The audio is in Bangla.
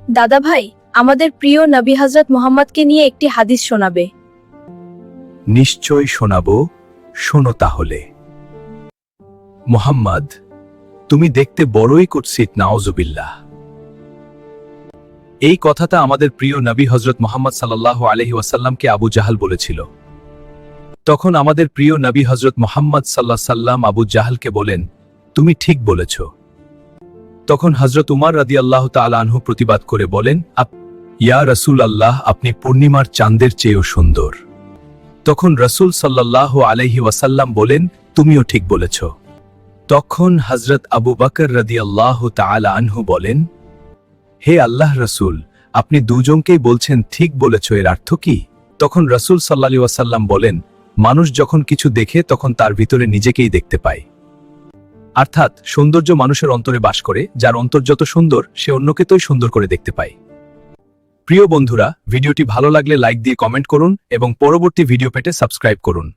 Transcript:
দাদা ভাই, আমাদের প্রিয় নবী হযরত মুহাম্মদকে নিয়ে একটি হাদিস শোনাবে। নিশ্চয় শোনাবো, শোনো তাহলে। মুহাম্মদ, তুমি দেখতে বড়ই কুৎসিত, নাউজুবিল্লাহ। এই কথাটা আমাদের প্রিয় নবী হযরত মুহাম্মদ সাল্লাল্লাহু আলাইহি ওয়াসাল্লামকে আবু জাহাল বলেছিল। তখন আমাদের প্রিয় নবী হযরত মুহাম্মদ সাল্লাল্লাহু আলাইহি ওয়াসাল্লাম আবু জাহালকে বলেন, তুমি ঠিক বলেছ। তখন হযরত উমর রাদিয়াল্লাহু তাআলা আনহু প্রতিবাদ করে বলেন, ইয়া রাসূলুল্লাহ, আপনি পূর্ণিমার চাঁদের চেয়েও সুন্দর। তখন রাসূল সাল্লাল্লাহু আলাইহি ওয়াসাল্লাম বলেন, তুমিও ঠিক বলেছ। তখন হযরত আবু বকর রাদিয়াল্লাহু তাআলা আনহু বলেন, হে আল্লাহ রাসূল, আপনি দুজনকেই বলছেন ঠিক বলেছ, এর অর্থ কি? তখন রাসূল সাল্লাল্লাহু আলাইহি ওয়াসাল্লাম বলেন, মানুষ যখন কিছু দেখে তখন তার ভিতরে নিজেকেই দেখতে পায়। অর্থাৎ সৌন্দর্য মানুষের অন্তরে বাস করে, যার অন্তর যত সুন্দর সে অন্যকে ততই সুন্দর করে দেখতে পায়। প্রিয় বন্ধুরা, ভিডিওটি ভালো লাগলে লাইক দিয়ে কমেন্ট করুন এবং পরবর্তী ভিডিও পেতে সাবস্ক্রাইব করুন।